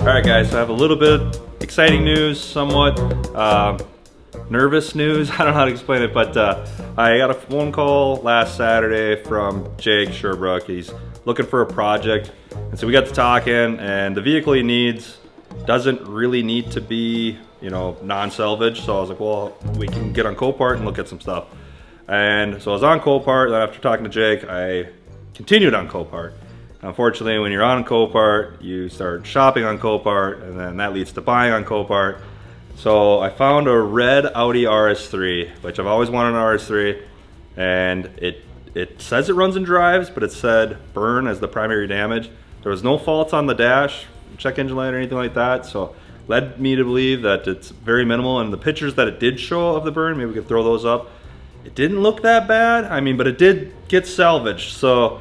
Alright guys, so I have a little bit exciting news, somewhat nervous news. I don't know how to explain it, but I got a phone call last Saturday from Jake Sherbrooke. He's looking for a project, and so we got to talking, and the vehicle he needs doesn't really need to be, you know, non-salvage. So I was like, well, we can get on Copart and look at some stuff. And so I was on Copart, then after talking to Jake, I continued on Copart. Unfortunately, when you're on Copart, you start shopping on Copart, and then that leads to buying on Copart. So I found a red Audi RS3, which I've always wanted an RS3, and it says it runs and drives, but it said burn as the primary damage. There was no faults on the dash, check engine light or anything like that, so led me to believe that it's very minimal. And the pictures that it did show of the burn, maybe we could throw those up, it didn't look that bad. I mean, but it did get salvaged, so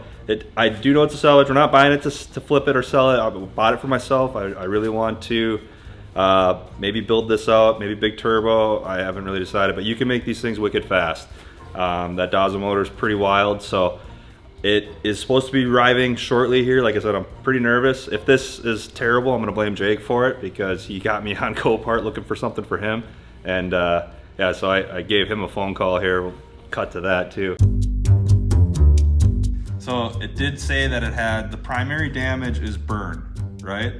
I do know it's a salvage. We're not buying it to flip it or sell it. I bought it for myself. I really want to maybe build this out, maybe big turbo. I haven't really decided, but you can make these things wicked fast. That Daza motor is pretty wild, so it is supposed to be arriving shortly here. Like I said, I'm pretty nervous. If this is terrible, I'm gonna blame Jake for it, because he got me on Copart looking for something for him. And yeah, so I gave him a phone call here. We'll cut to that too. So it did say that it had the primary damage is burn, right?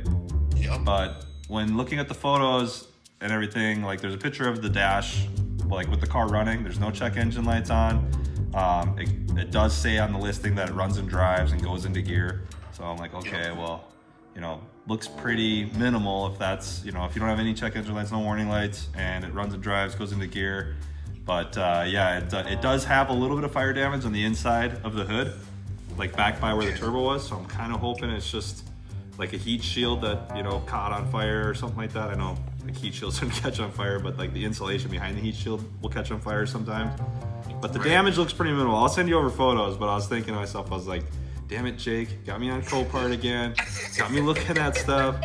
Yep. But when looking at the photos and everything, like there's a picture of the dash, like with the car running, there's no check engine lights on. It does say on the listing that it runs and drives and goes into gear. So I'm like, okay, well, you know, looks pretty minimal if that's, you know, if you don't have any check engine lights, no warning lights, and it runs and drives, goes into gear. But yeah, it does have a little bit of fire damage on the inside of the hood, like back by where the turbo was. So I'm kind of hoping it's just like a heat shield that, you know, caught on fire or something like that. I know like heat shields don't catch on fire, but like the insulation behind the heat shield will catch on fire sometimes. But the damage looks pretty minimal. I'll send you over photos, but I was thinking to myself, I was like, damn it, Jake, got me on Copart again, got me looking at stuff.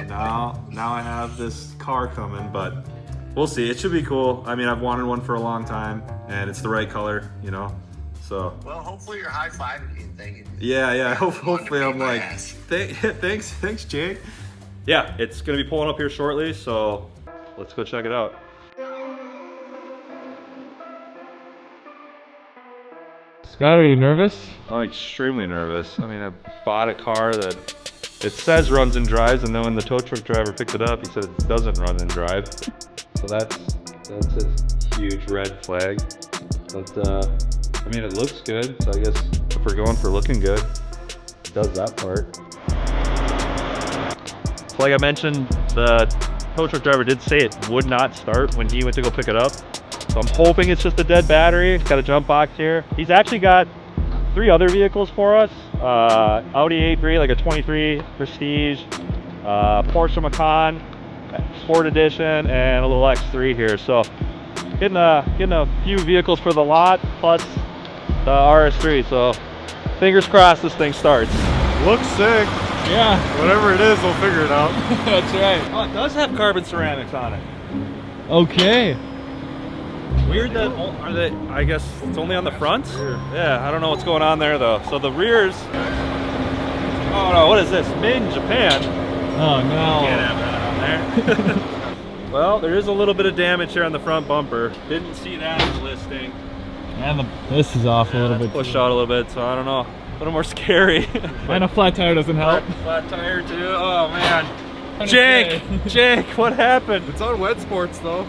Now I have this car coming, but we'll see. It should be cool. I mean, I've wanted one for a long time, and it's the right color, you know. So. Well, hopefully you're high-fiving me and thinking. Yeah. Hopefully I'm like, thanks, Jake. Yeah, it's gonna be pulling up here shortly, so let's go check it out. Scott, are you nervous? I'm extremely nervous. I mean, I bought a car that it says runs and drives, and then when the tow truck driver picked it up, he said it doesn't run and drive. So that's a huge red flag. But I mean, it looks good, so I guess if we're going for looking good, it does that part. So like I mentioned, the tow truck driver did say it would not start when he went to go pick it up. So I'm hoping it's just a dead battery. It's got a jump box here. He's actually got 3 other vehicles for us. Audi A3, like a 23 Prestige, Porsche Macan, Sport Edition, and a little X3 here. So getting a few vehicles for the lot, plus the RS3. So fingers crossed this thing starts. Looks sick. Yeah. Whatever it is, we'll figure it out. That's right. Oh, it does have carbon ceramics on it. Okay. Weird that, are they, I guess it's only on the front? Yeah, I don't know what's going on there though. So the rears, oh no, what is this? Made in Japan. Oh no. Can't have that on there. Well, there is a little bit of damage here on the front bumper. Didn't see that in the listing. And this is off a little bit. Pushed out a little bit, so I don't know. A little more scary. And a flat tire doesn't help. Flat tire too, oh man. Jake, what happened? It's on wet sports though.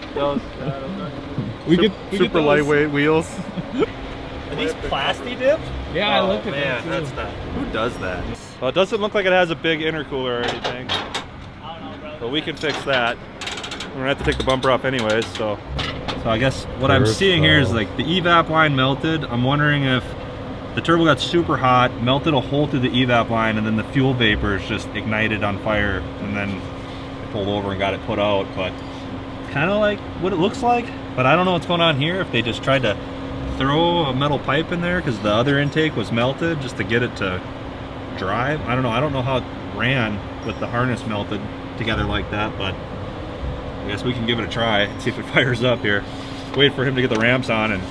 We get super lightweight wheels. Are these plasti dipped? Yeah, I looked at man, that too. that's not. Who does that? Well, it doesn't look like it has a big intercooler or anything. But we can fix that. We're gonna have to take the bumper off anyways, so I guess what I'm seeing here is like the evap line melted. I'm wondering if the turbo got super hot, melted a hole through the evap line, and then the fuel vapors just ignited on fire, and then I pulled over and got it put out. But kind of like what it looks like, but I don't know what's going on here. If they just tried to throw a metal pipe in there because the other intake was melted just to get it to drive. I don't know how it ran with the harness melted together like that, but I guess we can give it a try and see if it fires up here. Wait for him to get the ramps on and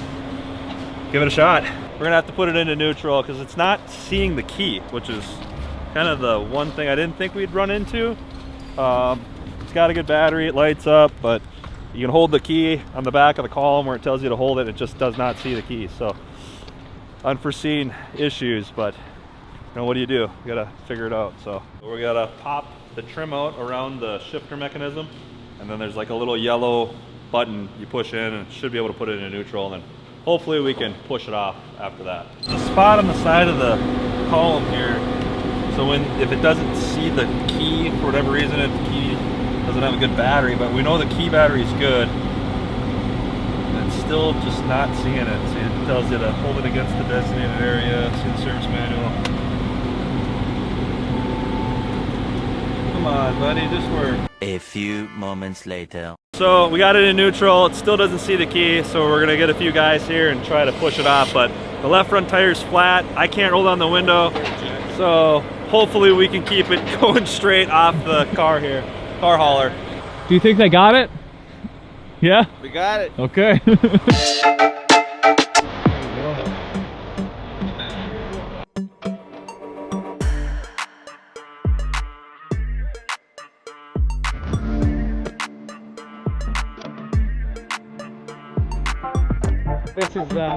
give it a shot. We're gonna have to put it into neutral because it's not seeing the key, which is kind of the one thing I didn't think we'd run into. It's got a good battery, it lights up, but you can hold the key on the back of the column where it tells you to hold it. It just does not see the key. So unforeseen issues, but you know, what do? You gotta figure it out. So we gotta pop the trim out around the shifter mechanism, and then there's like a little yellow button you push in, and it should be able to put it in neutral, and then hopefully we can push it off after that. The spot on the side of the column here, so if it doesn't see the key for whatever reason, if the key doesn't have a good battery, but we know the key battery is good, it's still just not seeing it. See, it tells you to hold it against the designated area. See the service manual. Come on, buddy, just work. A few moments later. So we got it in neutral. It still doesn't see the key, so we're gonna get a few guys here and try to push it off, but the left front tire's flat. I can't roll down the window, so hopefully we can keep it going straight off the car here. Car hauler. Do you think they got it? Yeah? We got it. Okay.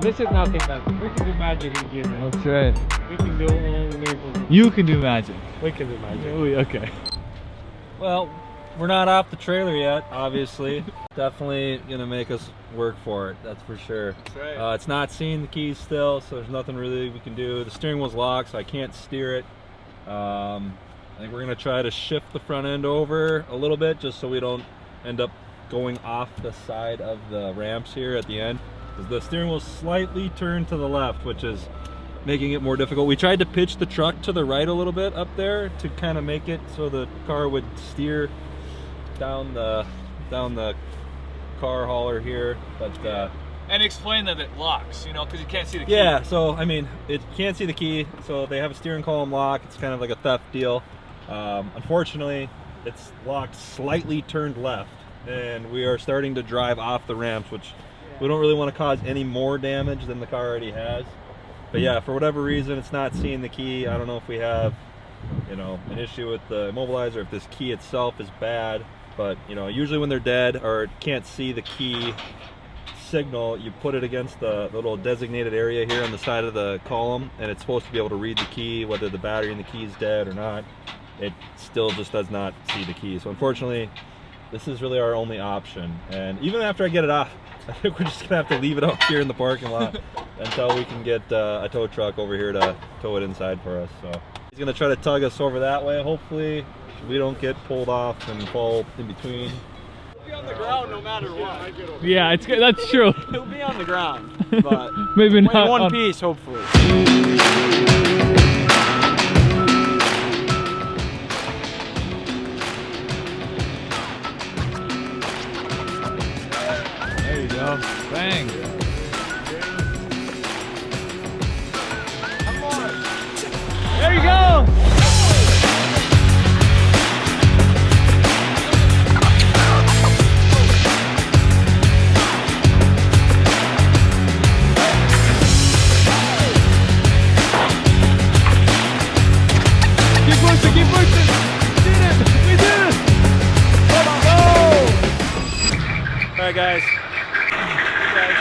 This is nothing that we can do magic in here. That's right. We can do all miracles. You can do magic. We can do magic. Okay. Well, we're not off the trailer yet, obviously. Definitely gonna make us work for it, that's for sure. That's right. It's not seeing the keys still, so there's nothing really we can do. The steering wheel's locked, so I can't steer it. I think we're gonna try to shift the front end over a little bit, just so we don't end up going off the side of the ramps here at the end. Because the steering wheel's slightly turned to the left, which is making it more difficult. We tried to pitch the truck to the right a little bit up there to kind of make it so the car would steer down the car hauler here, but and explain that it locks, you know, because you can't see the key. yeah, so I mean, it can't see the key, so they have a steering column lock. It's kind of like a theft deal. Unfortunately, it's locked slightly turned left, and we are starting to drive off the ramps, which we don't really want to cause any more damage than the car already has. But yeah, for whatever reason, it's not seeing the key. I don't know if we have, you know, an issue with the immobilizer, if this key itself is bad. But, you know, usually when they're dead or can't see the key signal, you put it against the little designated area here on the side of the column, and it's supposed to be able to read the key, whether the battery in the key is dead or not. It still just does not see the key. So unfortunately, this is really our only option. And even after I get it off, I think we're just gonna have to leave it out here in the parking lot until we can get a tow truck over here to tow it inside for us. So he's gonna try to tug us over that way. Hopefully we don't get pulled off and fall in between. He'll be on the ground no matter what. Yeah, it's good. That's true. He'll be on the ground, but Maybe in not one on- piece, hopefully. There you go. Bang. There you go. Keep pushing, keep pushing. We did it. We did it. Alright guys,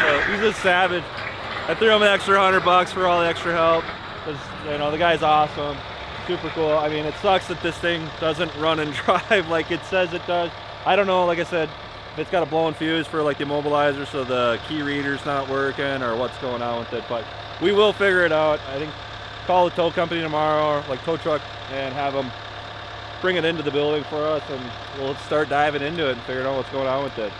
so he's a savage. I threw him an extra $100 for all the extra help. 'Cause, you know, the guy's awesome, super cool. I mean, it sucks that this thing doesn't run and drive like it says it does. I don't know, like I said, if it's got a blown fuse for like the immobilizer, so the key reader's not working, or what's going on with it, but we will figure it out. I think call the tow company tomorrow, or like tow truck, and have them bring it into the building for us, and we'll start diving into it and figuring out what's going on with it.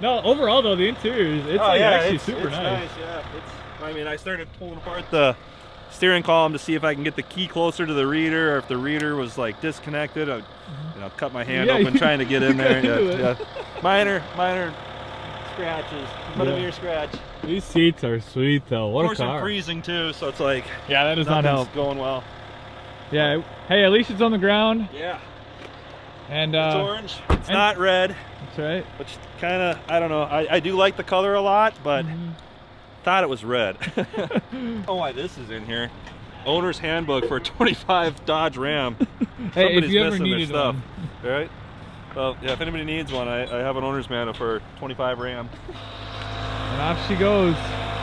No, overall though, the interior it's like actually super nice. Yeah, I mean, I started pulling apart the steering column to see if I can get the key closer to the reader, or if the reader was like disconnected. I, you know, cut my hand open trying to get in there. Yeah. Minor scratches, but a mere scratch. These seats are sweet though. What Of a course, car. I'm freezing too, so it's like Yeah, that does not nothing's help. going well. Yeah. Hey, at least it's on the ground. Yeah, And it's orange. It's not red, That's right. which kind of, I don't know. I do like the color a lot, but thought it was red. Oh, why this is in here? Owner's handbook for a 25 Dodge Ram. Hey, if Somebody's you ever missing their needed stuff, one. right? Well, yeah, if anybody needs one, I have an owner's manual for 25 Ram. And off she goes.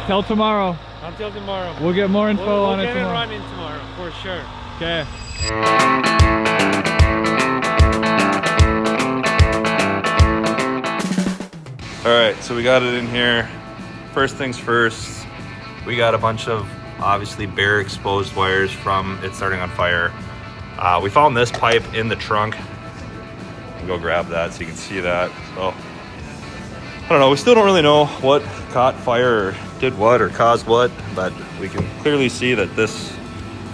Till tomorrow. Until tomorrow. We'll get more info on it We'll get it tomorrow. running tomorrow, for sure. Okay. All right, so we got it in here. First things first, we got a bunch of obviously bare exposed wires from it starting on fire. We found this pipe in the trunk. I'll go grab that so you can see that. So I don't know, we still don't really know what caught fire or did what or caused what, but we can clearly see that this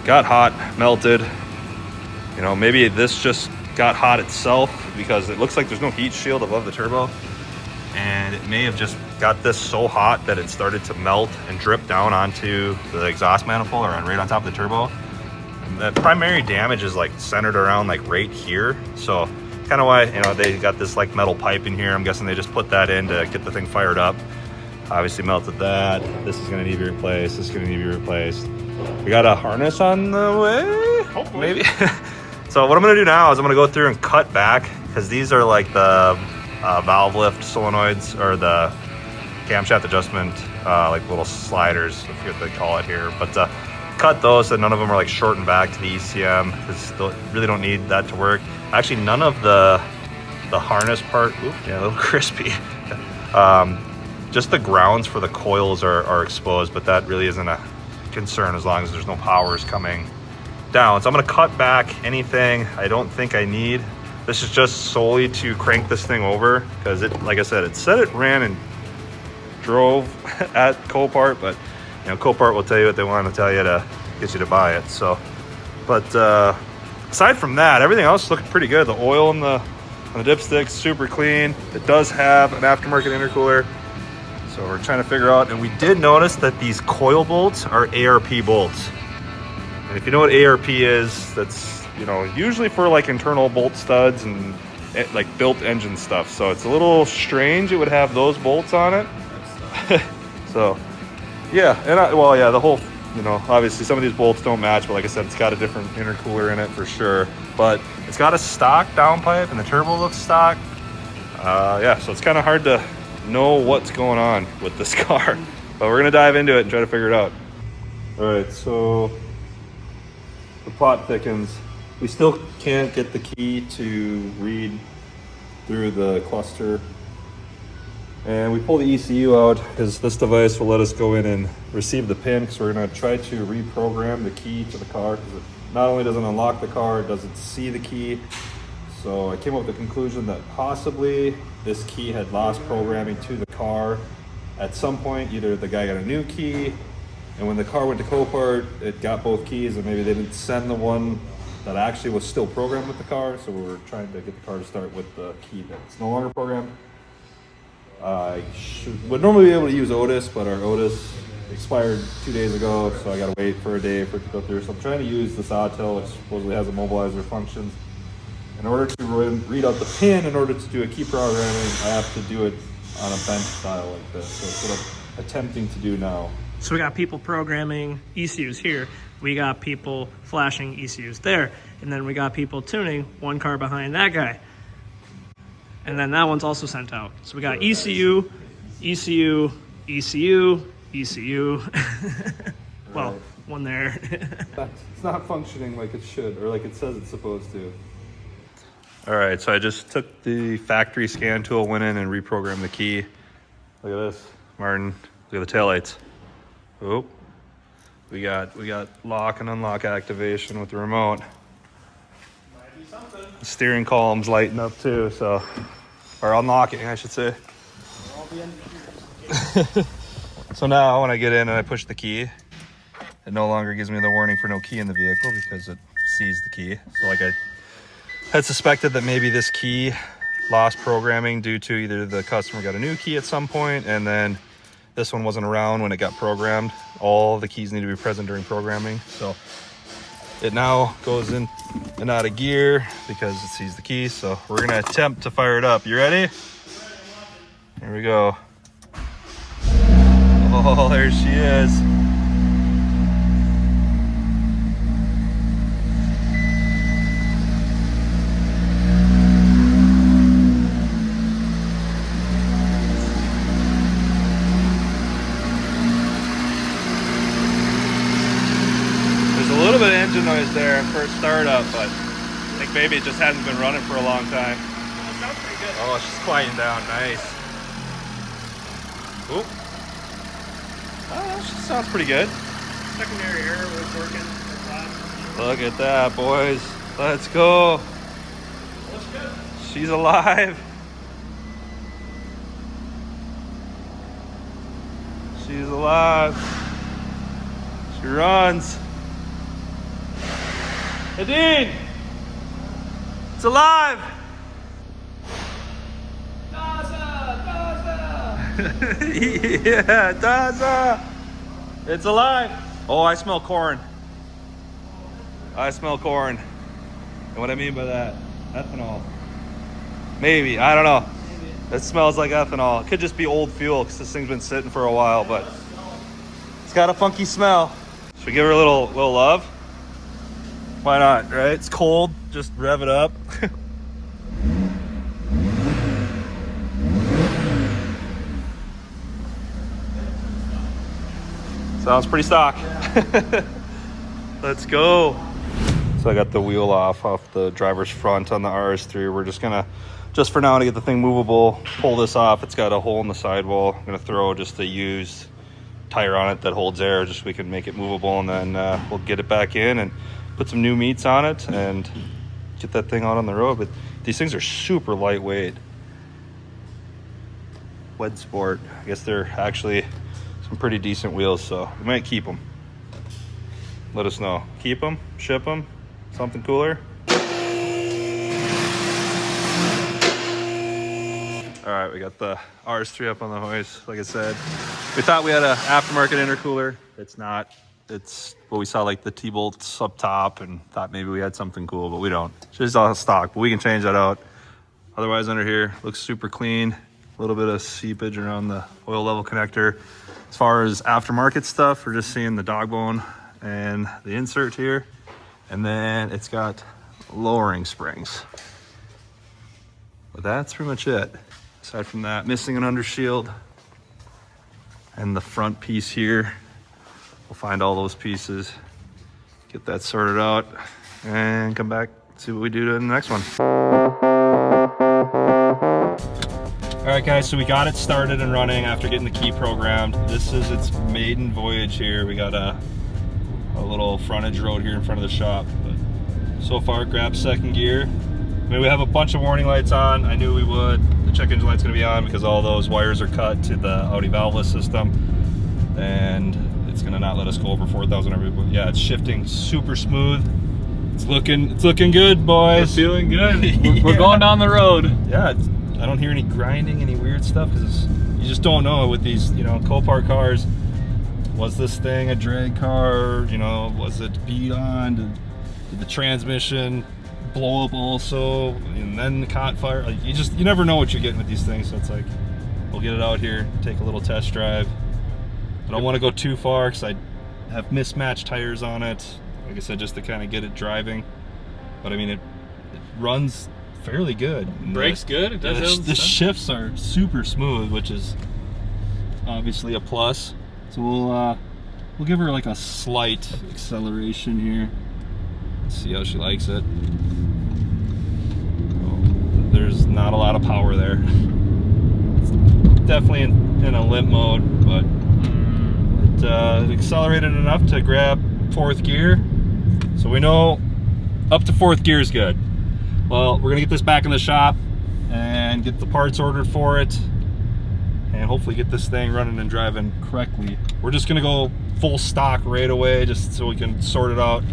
got hot, melted. You know, maybe this just got hot itself because it looks like there's no heat shield above the turbo. And it may have just got this so hot that it started to melt and drip down onto the exhaust manifold or right on top of the turbo. And the primary damage is like centered around like right here. So kind of why, you know, they got this like metal pipe in here. I'm guessing they just put that in to get the thing fired up. Obviously melted that. This is gonna need to be replaced. This is gonna need to be replaced. We got a harness on the way, hopefully. Maybe. So what I'm gonna do now is I'm gonna go through and cut back because these are like the valve lift solenoids or the camshaft adjustment, like little sliders, I forget what they call it here. But cut those so none of them are like shortened back to the ECM because they really don't need that to work. Actually, none of the harness part, oop, yeah, a little crispy. Just the grounds for the coils are exposed, but that really isn't a concern as long as there's no powers coming down. So I'm gonna cut back anything I don't think I need. This is just solely to crank this thing over because it, like I said, it said it ran and drove at Copart, but you know, Copart will tell you what they want to tell you to get you to buy it. So, but aside from that, everything else looked pretty good. The oil on the dipstick's super clean. It does have an aftermarket intercooler. So we're trying to figure out, and we did notice that these coil bolts are ARP bolts. And if you know what ARP is, that's, you know, usually for like internal bolt studs and like built engine stuff. So it's a little strange it would have those bolts on it. So yeah, and well, yeah, the whole, you know, obviously some of these bolts don't match, but like I said, it's got a different intercooler in it for sure. But it's got a stock downpipe and the turbo looks stock. Yeah, so it's kind of hard to know what's going on with this car, but we're gonna dive into it and try to figure it out. All right, so the plot thickens. We still can't get the key to read through the cluster. And we pull the ECU out because this device will let us go in and receive the pin, because we're gonna try to reprogram the key to the car, because it not only doesn't unlock the car, it doesn't see the key. So I came up with the conclusion that possibly this key had lost programming to the car at some point. Either the guy got a new key, and when the car went to Copart, it got both keys, and maybe they didn't send the one that actually was still programmed with the car. So we were trying to get the car to start with the key that's no longer programmed. I would normally be able to use Otis, but our Otis expired 2 days ago, so I gotta wait for a day for it to go through. So I'm trying to use this Autel, which supposedly has immobilizer functions. In order to read out the pin, in order to do a key programming, I have to do it on a bench style like this. So it's what I'm attempting to do now. So we got people programming ECUs here. We got people flashing ECUs there. And then we got people tuning one car behind that guy. And then that one's also sent out. So we got ECU, ECU, ECU, ECU. Well, one there. It's not functioning like it should, or like it says it's supposed to. All right, so I just took the factory scan tool, went in and reprogrammed the key. Look at this, Martin. Look at the taillights. Oh, we got lock and unlock activation with the remote. Might be something. The steering column's lighting up too, so, or unlocking, I should say. So now when I get in and I push the key, it no longer gives me the warning for no key in the vehicle because it sees the key. So like I had suspected that maybe this key lost programming due to either the customer got a new key at some point and then this one wasn't around when it got programmed. All the keys need to be present during programming. So it now goes in and out of gear because it sees the key. So we're gonna attempt to fire it up. You ready? Here we go. Oh, there she is. for a startup, but I think maybe it just hasn't been running for a long time. That sounds pretty good. Oh, she's quieting down. Nice. Oop. Oh, she sounds pretty good. Secondary air was working. Look at that, boys. Let's go. Looks good. She's alive. She's alive. She runs. Nadine! It's alive! Yeah, Daza! It's alive! Oh, I smell corn. I smell corn. And what I mean by that, ethanol. Maybe, I don't know. It smells like ethanol. It could just be old fuel because this thing's been sitting for a while, but it's got a funky smell. Should we give her a little love? Why not, right? It's cold, just rev it up. Sounds pretty stock. Let's go. So I got the wheel off the driver's front on the RS3. We're just gonna, just for now to get the thing movable, pull this off. It's got a hole in the sidewall. I'm gonna throw just a used tire on it that holds air just so we can make it movable, and then we'll get it back in and put some new meats on it and get that thing out on the road. But these things are super lightweight. Wed Sport. I guess they're actually some pretty decent wheels, so we might keep them. Let us know. Keep them, ship them, something cooler. All right, we got the RS3 up on the hoist. Like I said, we thought we had an aftermarket intercooler. It's not. It's what we saw, like the T-bolts up top, and thought maybe we had something cool, but we don't. It's just all stock, but we can change that out. Otherwise, under here, looks super clean. A little bit of seepage around the oil level connector. As far as aftermarket stuff, we're just seeing the dog bone and the insert here. And then it's got lowering springs. But that's pretty much it. Aside from that, missing an undershield and the front piece here. We'll find all those pieces, get that sorted out, and come back, see what we do to the next one. All right, guys, so we got it started and running after getting the key programmed. This is its maiden voyage here. We got a little frontage road here in front of the shop. But so far, grab second gear. I mean, we have a bunch of warning lights on. I knew we would. The check engine light's gonna be on because all those wires are cut to the Audi valveless system. And it's gonna not let us go over 4,000 RPM. But yeah, it's shifting super smooth. It's looking good, boys. We're feeling good. Yeah. We're going down the road. Yeah, I don't hear any grinding, any weird stuff, because you just don't know with these, you know, Copart cars. Was this thing a drag car? You know, was it beat on? Did the transmission blow up also? And then caught fire? Like, you never know what you're getting with these things. So it's like, we'll get it out here, take a little test drive. I don't want to go too far because I have mismatched tires on it. Like I said, just to kind of get it driving. But I mean, it runs fairly good. Brakes good. It does. The shifts are super smooth, which is obviously a plus. So we'll give her like a slight acceleration here. Let's see how she likes it. Oh, there's not a lot of power there. It's definitely in a limp mode, but it accelerated enough to grab fourth gear. So we know up to fourth gear is good. Well, we're gonna get this back in the shop and get the parts ordered for it and hopefully get this thing running and driving correctly. We're just gonna go full stock right away just so we can sort it out,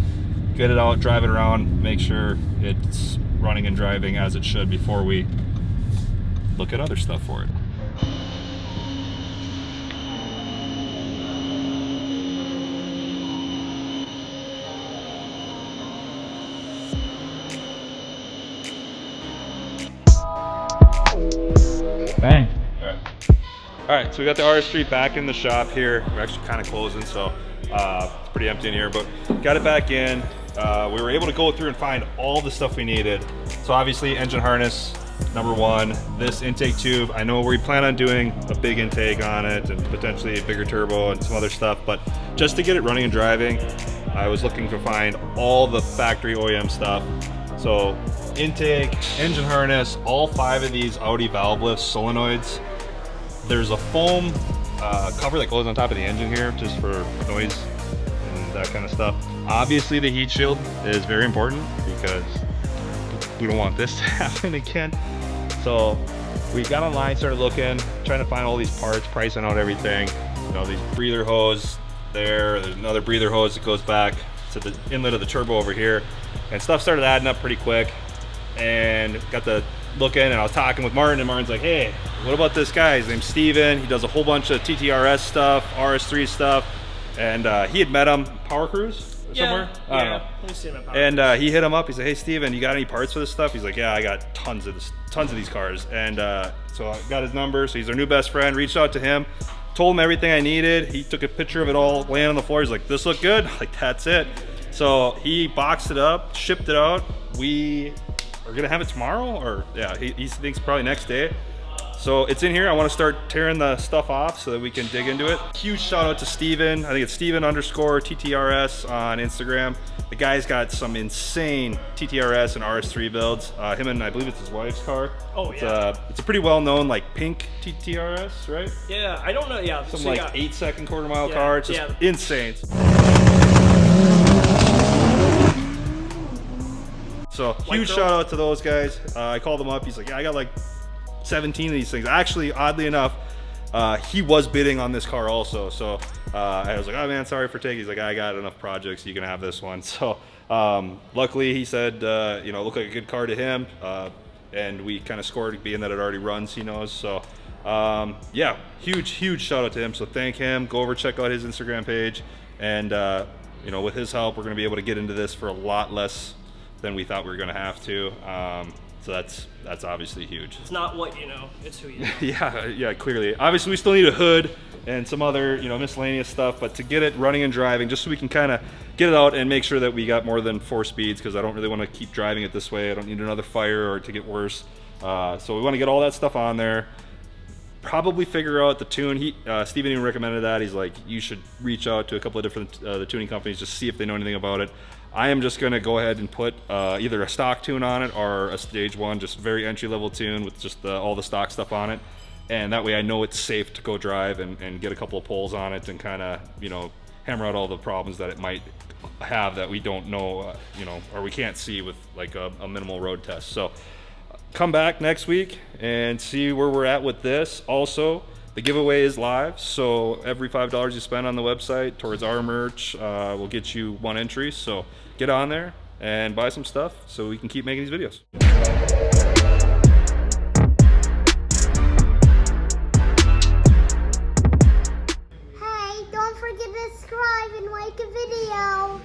get it out, drive it around, make sure it's running and driving as it should before we look at other stuff for it. Bang. All right, so we got the RS3 back in the shop here. We're actually kind of closing, so it's pretty empty in here, but got it back in. We were able to go through and find all the stuff we needed. So obviously engine harness, number one, this intake tube. I know we plan on doing a big intake on it and potentially a bigger turbo and some other stuff, but just to get it running and driving, I was looking to find all the factory OEM stuff. So intake, engine harness, all 5 of these Audi valve lift solenoids. There's a foam cover that goes on top of the engine here just for noise and that kind of stuff. Obviously the heat shield is very important because we don't want this to happen again. So we got online, started looking, trying to find all these parts, pricing out everything. You know, these breather hose there's another breather hose that goes back to the inlet of the turbo over here, and stuff started adding up pretty quick. And got to looking, and I was talking with Martin, and Martin's like, hey, what about this guy? His name's Steven. He does a whole bunch of TTRS stuff, RS3 stuff, and he had met him Power Cruise somewhere. I don't know. We've seen him at Power And he hit him up. He said, "Hey, Steven, you got any parts for this stuff?" He's like, "Yeah, I got tons of these cars." And so I got his number. So he's our new best friend. Reached out to him, told him everything I needed. He took a picture of it all laying on the floor. He's like, "This look good?" Like, that's it. So he boxed it up, shipped it out. We are gonna have it tomorrow, or yeah, he thinks probably next day. So it's in here. I want to start tearing the stuff off so that we can dig into it. Huge shout out to Steven. I think it's Steven_TTRS on Instagram. The guy's got some insane TTRS and RS3 builds. Him and I believe it's his wife's car. Oh, it's, yeah. It's a pretty well known like pink TTRS, right? Yeah, I don't know. Yeah, Some so like yeah. 8-second quarter-mile Yeah, car. It's just yeah. insane. So huge shout out to those guys. I called him up. He's like, "Yeah, I got like 17 of these things." Actually, oddly enough, he was bidding on this car also. So I was like, "Oh man, sorry for taking." He's like, "I got enough projects. You can have this one." So luckily, he said, you know, it looked like a good car to him, and we kind of scored, being that it already runs. He knows. So yeah, huge shout out to him. So thank him. Go over, check out his Instagram page, and you know, with his help, we're going to be able to get into this for a lot less than we thought we were going to have to. So that's obviously huge. It's not what you know, it's who you know. Yeah, clearly. Obviously, we still need a hood and some other, you know, miscellaneous stuff, but to get it running and driving, just so we can kind of get it out and make sure that we got more than 4 speeds, because I don't really want to keep driving it this way. I don't need another fire or to get worse. So we want to get all that stuff on there. Probably figure out the tune. Steven even recommended that. He's like, you should reach out to a couple of different the tuning companies, just see if they know anything about it. I am just going to go ahead and put either a stock tune on it or a stage 1, just very entry-level tune with just all the stock stuff on it. And that way I know it's safe to go drive and get a couple of pulls on it and kind of, you know, hammer out all the problems that it might have that we don't know, you know, or we can't see with like a minimal road test. So come back next week and see where we're at with this. Also, the giveaway is live, so every $5 you spend on the website towards our merch will get you 1 entry. So get on there and buy some stuff so we can keep making these videos. Hey, don't forget to subscribe and like a video.